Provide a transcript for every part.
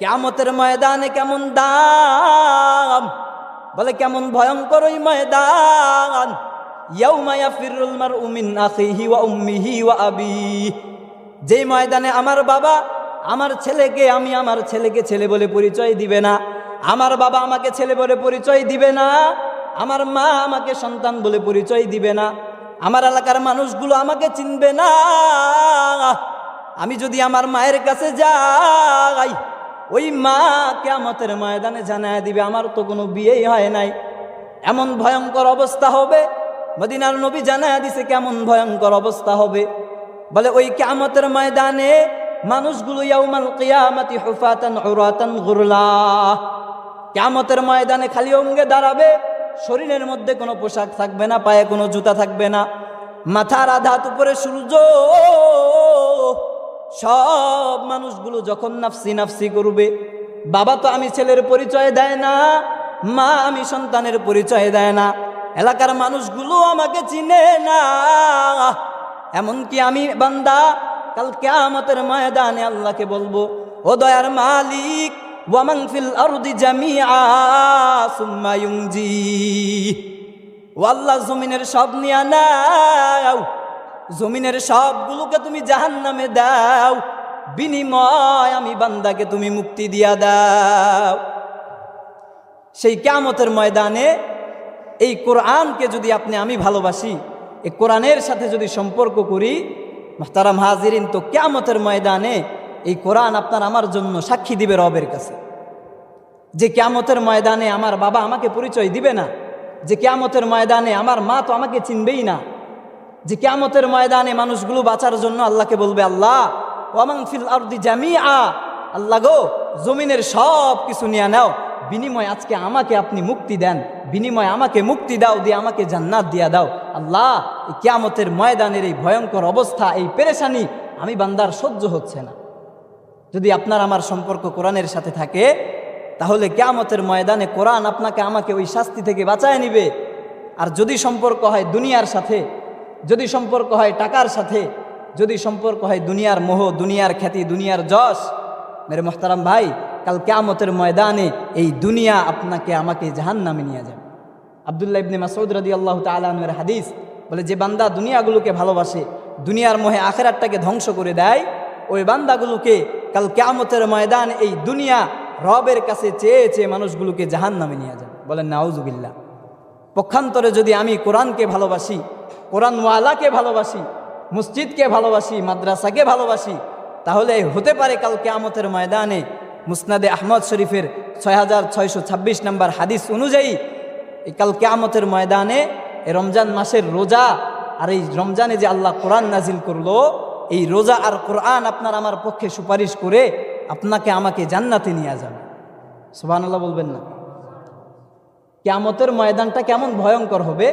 কিয়ামতের ময়দানে কেমন দাম, বলে কেমন ভয়ঙ্কর ওই ময়দান। ইয়াউমা ইয়াফিরুল মারউ মিন আখিহি ওয়া উম্মিহি ওয়া আবিহি, যেই ময়দানে আমার বাবা আমার ছেলেকে, আমি আমার ছেলেকে ছেলে বলে পরিচয় দিবে না, আমার বাবা আমাকে ছেলে বলে পরিচয় দিবে না, আমার মা আমাকে সন্তান বলে পরিচয় দিবে না, আমার এলাকার মানুষগুলো আমাকে চিনবে না। আমি যদি আমার মায়ের কাছে যাই, ওই মা কিয়ামতের ময়দানে জানায় দিবে আমার তো কোনো বিয়েই হয় নাই। এমন ভয়ঙ্কর অবস্থা হবে। মদিনার নবী জানায় দিছে কেমন ভয়ঙ্কর অবস্থা হবে। বলে ওই কিয়ামতের ময়দানে মানুষগুলো ইয়াউমাল কিয়ামাতি হুফাতান উরাতান গুরলা, কিয়ামতের ময়দানে খালি অঙ্গে দাঁড়াবে, শরীরের মধ্যে কোনো পোশাক থাকবে না, পায়ে কোনো জুতা থাকবে না, মাথার আধাত উপরে সূর্য। সব মানুষগুলো যখন নাফসি নাফসি করবে, বাবা তো আমি ছেলের পরিচয় দেয় না, মা আমি সন্তানের পরিচয় দেয় না, এলাকার মানুষগুলো আমাকে চিনে না। এমনকি আমি বান্দা কাল কিয়ামতের ময়দানে আল্লাহকে বলবো, ও দয়ার মালিক, ওয়া মান ফিল আরদি জামিআ সুম্মা ইউনজি, ও আল্লাহ জমিনের সব নিয়া নাও, জমিনের সবগুলোকে তুমি জাহান্নামে দাও, বিনিময় আমি বান্দাকে তুমি মুক্তি দিয়া দাও। সেই কিয়ামতের ময়দানে এই কোরআনকে যদি আপনি আমি ভালোবাসি, এই কোরআনের সাথে যদি সম্পর্ক করি, মুহতারাম হাজিরিন, তো কিয়ামতের ময়দানে এই কোরআন আপনার আমার জন্য সাক্ষী দিবে রবের কাছে, যে কিয়ামতের ময়দানে আমার বাবা আমাকে পরিচয় দিবে না, যে কিয়ামতের ময়দানে আমার মা তো আমাকে চিনবেই না, যে কিয়ামতের ময়দানে মানুষগুলো বাঁচার জন্য আল্লাহকে বলবে, আল্লাহ ওয়া মান ফিল আরদি জামিআ, আল্লাহ গো জমিনের সব কিছু নিয়ে নাও, বিনিময় আজকে আমাকে আপনি মুক্তি দেন, বিনিময় আমাকে মুক্তি দাও, দিয়ে আমাকে জান্নাত দিয়া দাও। আল্লাহ এই কিয়ামতের ময়দানের এই ভয়ঙ্কর অবস্থা, এই পেরেশানি আমি বান্দার সহ্য হচ্ছে না। যদি আপনার আমার সম্পর্ক কোরআনের সাথে থাকে, তাহলে কিয়ামতের ময়দানে কোরআন আপনাকে আমাকে ওই শাস্তি থেকে বাঁচায় নিবে। আর যদি সম্পর্ক হয় দুনিয়ার সাথে, যদি সম্পর্ক হয় টাকার সাথে, যদি সম্পর্ক হয় দুনিয়ার মোহ, দুনিয়ার খ্যাতি, দুনিয়ার যশ, মেরে মোহতারাম ভাই, কাল কিয়ামতের ময়দানে এই দুনিয়া আপনাকে আমাকে জাহান্নামে নিয়ে যাবে। আব্দুল্লাহ ইবনে মাসউদ রাদিয়াল্লাহু তাআলা আনহুর হাদিস বলে, যে বান্দা দুনিয়াগুলোকে ভালোবাসে, দুনিয়ার মোহে আখিরাতটাকে ধ্বংস করে দেয়, ওই বান্দাগুলোকে কাল কিয়ামতের ময়দানে এই দুনিয়া রবের কাছে চেয়ে চেয়ে মানুষগুলোকে জাহান্নামে নিয়ে যাবে। বলেন নাউজুবিল্লাহ। পক্ষান্তরে যদি আমি কোরআনকে ভালোবাসি, কোরআনওয়ালাকে ভালোবাসি, মসজিদকে ভালোবাসি, মাদ্রাসাকে ভালোবাসি, তাহলে হতে পারে কাল কিয়ামতের ময়দানে মুসনাদে আহমদ শরীফের 6626 নম্বর হাদিস অনুযায়ী এই কাল কিয়ামতের ময়দানে এই রমজান মাসের রোজা আর এই রমজানে যে আল্লাহ কোরআন নাজিল করলো, এই রোজা আর কোরআন আপনার আমার পক্ষে সুপারিশ করে আপনাকে আমাকে জান্নাতে নিয়ে যাবে। সুবহানাল্লাহ বলবেন না? কিয়ামতের ময়দানটা কেমন ভয়ঙ্কর হবে।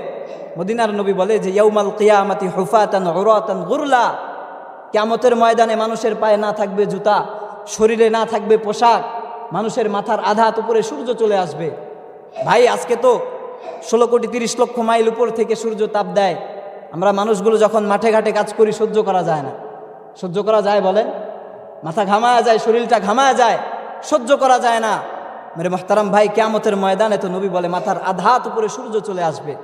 মদিনার নবী বলে যে ইয়াউমাল কিয়ামাতি হুফাতান উরাতান গুরলা, কিয়ামতের ময়দানে মানুষের পায়ে না থাকবে জুতা, শরীরে না থাকবে পোশাক, মানুষের মাথার আধাত উপরে সূর্য চলে আসবে। ভাই আজকে তো 16,30,00,000 মাইল উপর থেকে সূর্য তাপ দেয়। আমরা মানুষগুলো যখন মাঠে ঘাটে কাজ করি সহ্য করা যায় না। সহ্য করা যায় বলেন? মাথা ঘামায়া যায়, শরীরটা ঘামায়া যায়, সহ্য করা যায় না। মেরে মুহতারাম ভাই, কিয়ামতের ময়দানে তো নবী বলে মাথার আধাত উপরে সূর্য চলে আসবে।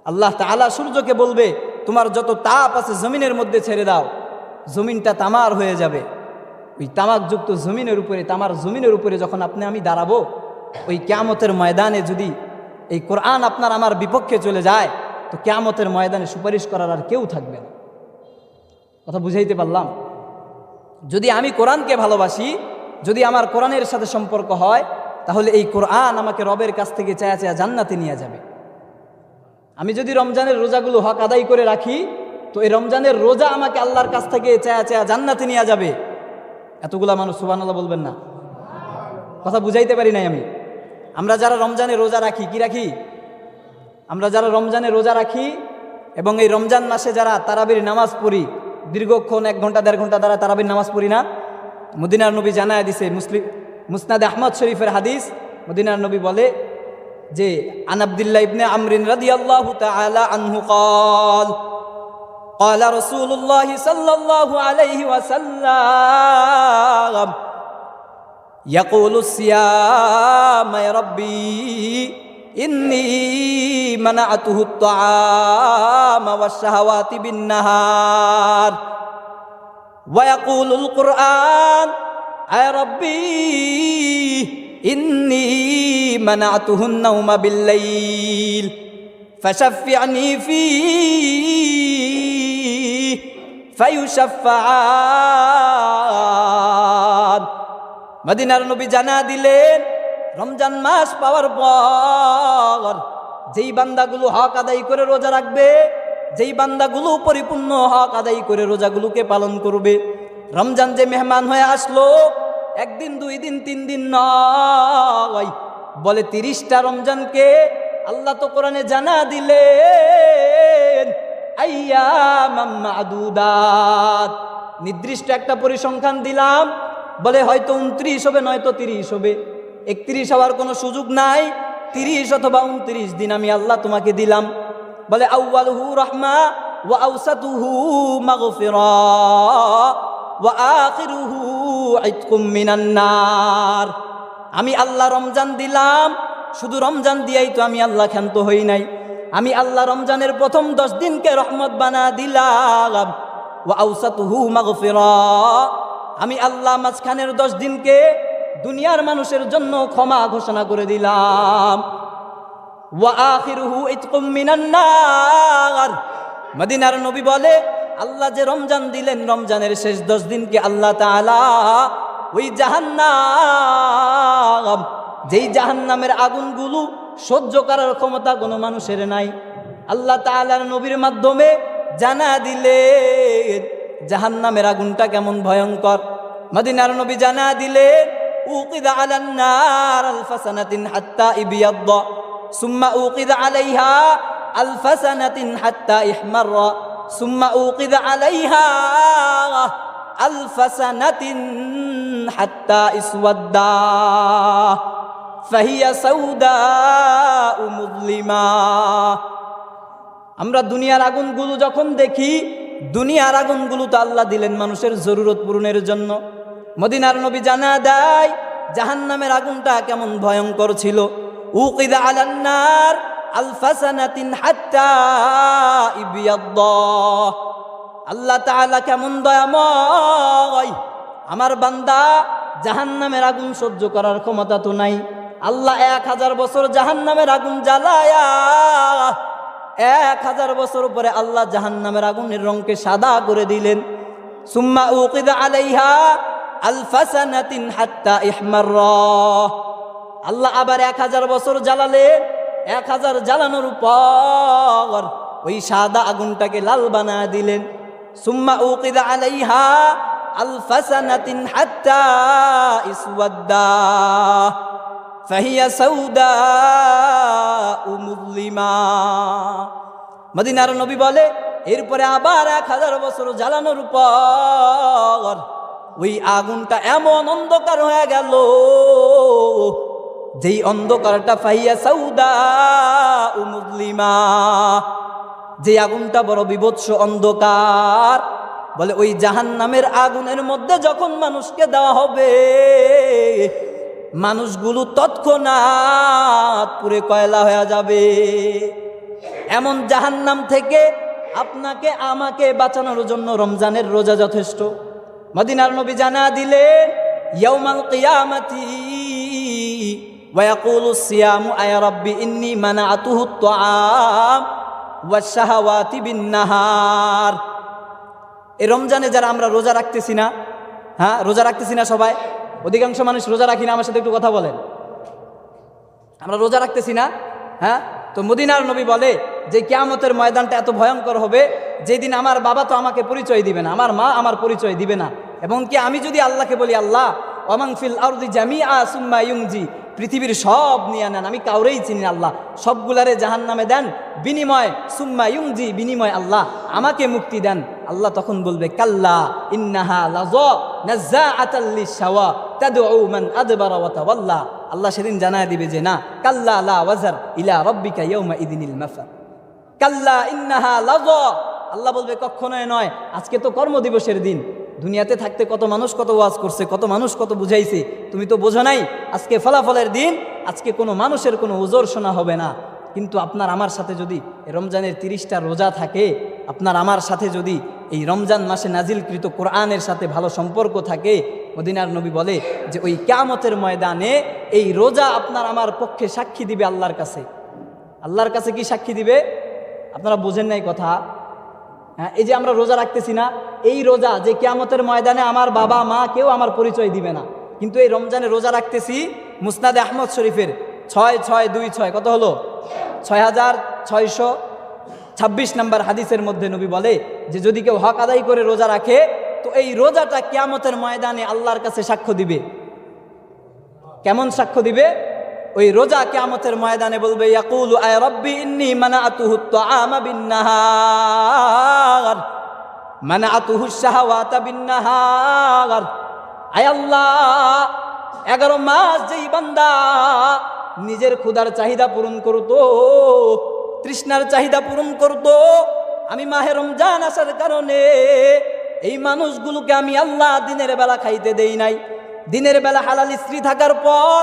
আল্লাহ তাআলা সূর্যকে বলবে, তোমার যত তাপ আছে জমিনের মধ্যে ছেড়ে দাও, জমিনটা তামার হয়ে যাবে। ওই তামাকযুক্ত জমিনের উপরে, তামার জমিনের উপরে যখন আপনি আমি দাঁড়াবো, ওই কিয়ামতের ময়দানে যদি এই কোরআন আপনার আমার বিপক্ষে চলে যায়, তো কিয়ামতের ময়দানে সুপারিশ করার আর কেউ থাকবে না। কথা বুঝাইতে পারলাম? যদি আমি কোরআনকে ভালোবাসি, যদি আমার কোরআনের সাথে সম্পর্ক হয়, তাহলে এই কোরআন আমাকে রবের কাছ থেকে চায়া চায়া জান্নাতে নিয়ে যাবে। আমি যদি রমজানের রোজাগুলো হক আদায় করে রাখি, তো এই রমজানের রোজা আমাকে আল্লাহর কাছ থেকে চায়া চায়া জান্নাতে নিয়ে যাবে। এতগুলা মানুষ সুবহানাল্লাহ বলবেন না? কথা বুঝাইতে পারি নাই আমি। আমরা যারা রমজানে রোজা রাখি, কি রাখি? আমরা যারা রমজানে রোজা রাখি এবং এই রমজান মাসে যারা তারাবির নামাজ পড়ি, দীর্ঘক্ষণ 1 ঘন্টা 1.5 ঘন্টা দ্বারা তারাবির নামাজ পড়ি না, মদিনার নবী জানায় দিছে, মুসনাদে আহমদ শরীফের হাদিস, মদিনার নবী বলে যে আন আব্দুল্লাহ ইবনে আমরিন রাদিয়াল্লাহু তাআলা আনহু قال قال رسول الله صلى الله عليه وسلم ইয়াকুলু সিয়াম ইয়া রাব্বি ইন্নী মানাআতুহু আত-তাআমা ওয়াশ-শাহাওয়াতি বিন-নাহার ওয়া ইয়াকুলুল কুরআন ইয়া রাব্বি ইন্নী মানাআতুহু আন-নাওমা বিল-লাইল ফাশাফি'নি ফীহি ফায়ুশাফাআন। মদিনার নবী জানা দিলেন রমজান মাস পাওয়ার পর যেই বান্দাগুলো হক আদায় করে রোজা রাখবে, যেই বান্দাগুলো পরিপূর্ণ হক আদায় করে রোজাগুলোকে পালন করবে, রমজান যে মেহমান হয়ে আসলো একদিন 2 দিন 3 দিন নয়, বলে 30টা রমজানকে আল্লাহ তো কোরআনে জানা দিলেন আইয়ামাম মা'দুদাত, নির্দিষ্ট একটা পরিসংখ্যান দিলাম, বলে হয়তো 29 হবে নয়তো 30 হবে, 31 হওয়ার কোনো সুযোগ নাই, 30 অথবা 29 দিন আমি আল্লাহ তোমাকে দিলাম। বলে আউয়ালুহু রাহমা ওয়া আওসাতুহু মাগফিরা ওয়া আখিরুহু ইতকুম মিনান নার। আমি আল্লাহ রমজান দিলাম, শুধু রমজান দিয়েই তো আমি আল্লাহ ক্ষান্ত হই নাই, আমি আল্লাহ রমজানের প্রথম 10 দিনকে রহমত বানা দিলাম, ওয়া আওসাতুহু মাগফিরা, আমি আল্লাহ মাঝখানের 10 দিনকে দুনিয়ার মানুষের জন্য ক্ষমা ঘোষণা করে দিলাম, ওয়া আখিরুহু ইতকুম মিনান নার। মদিনার নবী বলে আল্লাহ যে রমজান দিলেন, রমজানের শেষ 10 দিনকে আল্লাহ তাআলা ওই জাহান্নাম, যেই জাহান্নামের আগুনগুলো সহ্য করার ক্ষমতা কোনো মানুষের নাই, আল্লাহ তাআলার নবীর মাধ্যমে জানা দিলেন জাহান্নামের আগুনটা কেমন ভয়ঙ্কর। মদিনার নবী জানা দিলেন উকিদা আলান নার আলফা সানাতিন হাত্তা ইবিয়াদ্দা সুম্মা উকিদা আলাইহা আলফা সানাতিন হাত্তা ইহমাররা সুম্মা উকিদা আলাইহা আলফা সানাতিন হাত্তা ইসওয়াদ্দা ফাহিয়া সাউদাউ মুযলিমা। আমরা দুনিয়ার আগুনগুলো যখন দেখি, দুনিয়ার আগুনগুলো তো আল্লাহ দিলেন মানুষের জরুরত পূরণের জন্য। মদিনার নবী জানা দেয় জাহান্নামের আগুনটা কেমন ভয়ঙ্কর ছিল। উকিদা আলান নার আলফা সানাতিন হাত্তা ইবিয়াদ্দা। আল্লাহ তাআলা কেমন দয়াময়, আমার বান্দা জাহান্নামের আগুন সহ্য করার ক্ষমতা তো নাই, আল্লাহ 1000 বছর জাহান্নামের আগুন জ্বালায়া 1000 বছর পরে আল্লাহ জাহান্নামের আগুনের রংকে সাদা করে দিলেন। সুম্মা উকিদা আলাইহা আলফা সানাতিন হাত্তা ইহমাররা। আল্লাহ আবার 1000 বছর জ্বালালেন, 1000 জ্বালানোর পর ওই সাদা আগুনটাকে লাল বানা দিলেন। সুম্মা উকিদা আলাইহা আলফা সানাতিন হাত্তা ইসওয়াদ্দা ফাহিয়া সাউদাউ মুযলিমা। মদিনার নবী বলে এরপরে আবার 1000 বছর জ্বালানোর পর ওই আগুনটা এমন অন্ধকার হয়ে গেল, যেই অন্ধকারটা ফাহিয়া সাউদাউ মুযলিমা, যে আগুনটা বড় বিভৎস অন্ধকার। বলে ওই জাহান্নামের আগুনের মধ্যে যখন মানুষকে দেওয়া হবে, মানুষগুলো তৎক্ষণাৎ পুরে কয়লা হয়ে যাবে। এমন জাহান্নাম থেকে আপনাকে আমাকে বাঁচানোর জন্য রমজানের রোজা যথেষ্ট। মদিনার নবী জানা দিলেন ইয়াউমাল কিয়ামাতি ওয়া ইয়াকুলু সিয়ামু আয়া রাব্বি ইন্নী মানাআতুহু আত-তাআম ওয়াশ-শাহাওয়াতি বিন-নাহার। এই রমজানে যারা আমরা রোজা রাখতেছি না, হ্যাঁ রোজা রাখতেছি না সবাই, অধিকাংশ মানুষ রোজা রাখি না, আমার সাথে একটু কথা বলেন। আমরা রোজা রাখতেছি না, হ্যাঁ। তো মদিনার নবী বলে যে কিয়ামতের ময়দানটা এত ভয়ঙ্কর হবে, যেদিন আমার বাবা তো আমাকে পরিচয় দিবে না, আমার মা আমার পরিচয় দিবে না, এবং কি আমি যদি আল্লাহকে বলি আল্লাহ ওয়ামান ফিল আরদি জামিআ সুম্মা ইউনজি, পৃথিবীর সব নিয়ে নেন, আমি কাউরেই চিনি না, আল্লাহ সবগুলারে জাহান্নামে দেন, বিনিময় সুম্মা ইউনজি, বিনিময় আল্লাহ আমাকে মুক্তি দেন। আল্লাহ তখন বলবে কাল্লা ইন্নাহা লাযা নাযাআতাল লিশাওয়া তাদউ মান আদবারা ওয়া তাওয়াল্লা। আল্লাহ সেদিন জানায় দিবে যে না, কাল্লা লা ওয়াজার ইলা রাব্বিকা ইয়াউমা ইদিনিল মাফার। কাল্লা ইন্নাহা লাযা, আল্লাহ বলবে কখনোই নয়, আজকে তো কর্মদিবসের দিন, দুনিয়াতে থাকতে কত মানুষ কত ওয়াজ করছে, কত মানুষ কত বুঝাইছে, তুমি তো বোঝো নাই। আজকে ফলাফলের দিন, আজকে কোনো মানুষের কোনো ওজর শোনা হবে না। কিন্তু আপনার আমার সাথে যদি রমজানের 30টা রোজা থাকে, আপনার আমার সাথে যদি এই রমজান মাসে নাজিলকৃত কোরআনের সাথে ভালো সম্পর্ক থাকে, মদিনার নবী বলে যে ওই কিয়ামতের ময়দানে এই রোজা আপনার আমার পক্ষে সাক্ষী দিবে আল্লাহর কাছে। আল্লাহর কাছে কি সাক্ষী দিবে? আপনারা বোঝেন নাই কথা। হ্যাঁ, এই যে আমরা রোজা রাখতেছি না, এই রোজা যে কিয়ামতের ময়দানে আমার বাবা মা কেউ আমার পরিচয় দিবে না, কিন্তু এই রমজানে রোজা রাখতেছি। মুসনাদে আহমদ শরীফের 6626 কত হলো? 6626 নম্বর হাদিসের মধ্যে নবী বলে যে যদি কেউ হক আদায় করে রোজা রাখে, তো এই রোজাটা কিয়ামতের ময়দানে আল্লাহর কাছে সাক্ষ্য দিবে। কেমন সাক্ষ্য দিবে? ওই রোজা কিয়ামতের ময়দানে বলবে, ইয়াকুলু আয় রব্বি ইন্নী মানাআতুহু আত-তাআমা বিন-নাহার মানাআতুহু আশ-শাহাওয়াতা বিন-নাহার। আয় আল্লাহ, 11 মাস যেই বান্দা নিজের ক্ষুধার চাহিদা পূরণ করতো, তৃষ্ণার চাহিদা পূরণ করতো, আমি মাহে রমজান আসার কারণে এই মানুষগুলোকে আমি আল্লাহ দিনের বেলা খাইতে দেই নাই। দিনের বেলা হালাল স্ত্রী থাকার পর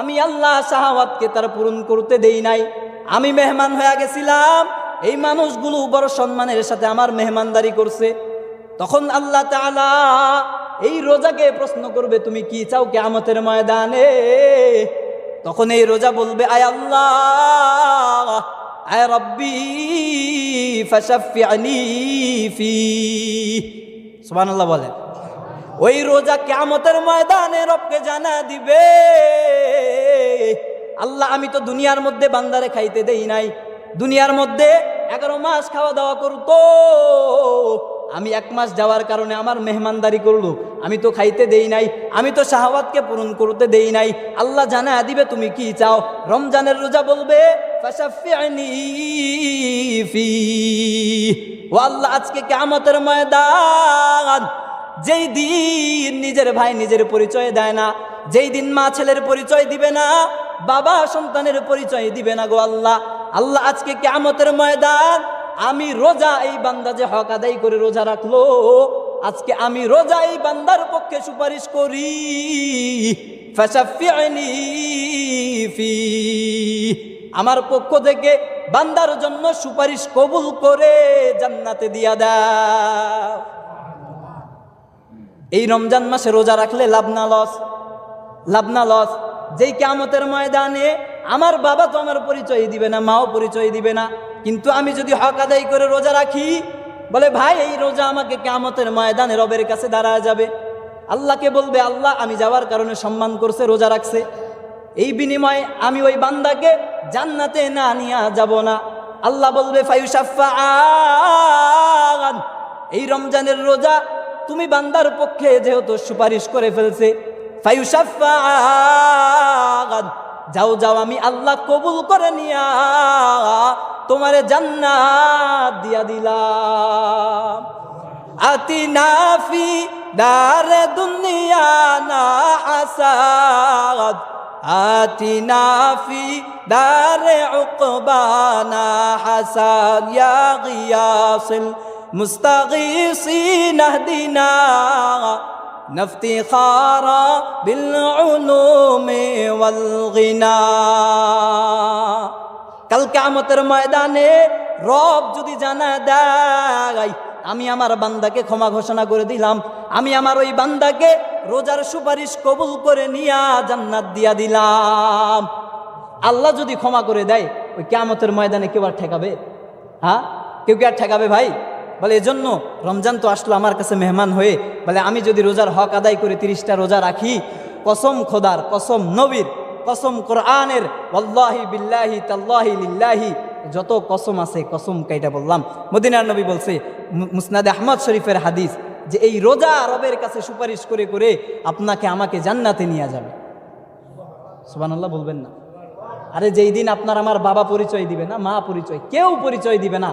আমি আল্লাহ শাহাওয়াতকে তার পূরণ করতে দেই নাই। আমি মেহমান হয়ে গেছিলাম, এই মানুষগুলো বড় সম্মানের সাথে আমার মেহমানদারি করছে। তখন আল্লাহ তাআলা এই রোজাকে প্রশ্ন করবে, তুমি কি চাও কিয়ামতের ময়দানে? তখন এই রোজা বলবে, আয় আল্লাহ, আয় রব্বি ফাশাফি'নি ফি। সুবহানাল্লাহ বলেন। ওই রোজা কিয়ামতের ময়দানে রবকে জানা দিবে, আল্লাহ আমি তো দুনিয়ার মধ্যে বান্দারে খাইতে দেই নাই। দুনিয়ার মধ্যে 11 মাস খাওয়া দাওয়া করতো, আমি 1 মাস যাওয়ার কারণে আমার মেহমানদারি করলো, আমি তো খাইতে দেই নাই, আমি তো শাহওয়াতকে পূরণ করতে দেই নাই। আল্লাহ জানা দিবে তুমি কি চাও। রমজানের রোজা বলবে, ফাশাফি'নি ফি। ও আল্লাহ, আজকে কিয়ামতের ময়দান, যেই দিন নিজের ভাই নিজের পরিচয় দেয় না, যেই দিন মা ছেলের পরিচয় দিবে না, বাবা সন্তানের পরিচয় দিবে না গো আল্লাহ। আল্লাহ আজকে কিয়ামতের ময়দান, আমি রোজা এই বান্দা যে হক আদায় করে রোজা রাখলো, আজকে আমি রোজা এই বান্দার পক্ষে সুপারিশ করি, ফাশাফি'নি ফি। আমার পক্ষ থেকে বান্দার জন্য সুপারিশ কবুল করে জান্নাতে দিয়া দাও। এই রমজান মাসে রোজা রাখলে লাভ না লস? লাভ না লস? যেই কিয়ামতের ময়দানে আমার বাবা তো আমার পরিচয় দিবে না, মাও পরিচয় দিবে না, কিন্তু আমি যদি হক আদায় করে রোজা রাখি, বলে ভাই এই রোজা আমাকে কিয়ামতের ময়দানে রবের কাছে দাঁড়ায় যাবে। আল্লাহকে বলবে, আল্লাহ আমি যাওয়ার কারণে সম্মান করছে, রোজা রাখছে, এই বিনিময়ে আমি ওই বান্দাকে জান্নাতে না নিয়ে যাব না। আল্লাহ বলবে, ফায়ুশাফাআন, এই রমজানের রোজা তুমি বান্দার পক্ষে যেহেতু সুপারিশ করে ফেলছে, ফায়ুশাফাআন, যাও যাও, আমি আল্লাহ কবুল করে নিয়া তোমারে জান্নাত দিয়া দিলাম। আতিনা ফি দারে দুনিয়া না হাসাদ, আতিনা ফি দারে উকবানা হাসাদ, ইয়া গিয়াসিল মুস্তাগীসিন আহদিনা নাফতিখারা বিল উলুমি ওয়াল গিনা। কাল কিয়ামতের ময়দানে রব যদি জানা দেয়, আমি আমার বান্দাকে ক্ষমা ঘোষণা করে দিলাম, আমি আমার ওই বান্দাকে রোজার সুপারিশ কবুল করে নিয়া জান্নাত দিয়া দিলাম। আল্লাহ যদি ক্ষমা করে দেয়, ওই কিয়ামতের ময়দানে কেউ আর ঠেকাবে? হ্যাঁ, কেউ কি আর ঠেকাবে ভাই? বলে এজন্য রমজান তো আসলো আমার কাছে মেহমান হয়ে, বলে আমি যদি রোজার হক আদায় করে 30টা রোজা রাখি, কসম খোদার, কসম নবীর, কসম কোরআনের, ওয়াল্লাহি বিল্লাহি তাল্লাহি লিল্লাহি, যত কসম আছে কসম কাইটা বললাম। মদিনার নবী বলছে, মুসনাদে আহমদ শরীফের হাদিস, যে এই রোজা রবের কাছে সুপারিশ করে করে আপনাকে আমাকে জান্নাতে নিয়ে যাবে। সুবহানাল্লাহ বলবেন না? আরে যেই দিন আপনার আমার বাবা পরিচয় দিবে না, মা পরিচয়, কেউ পরিচয় দিবে না,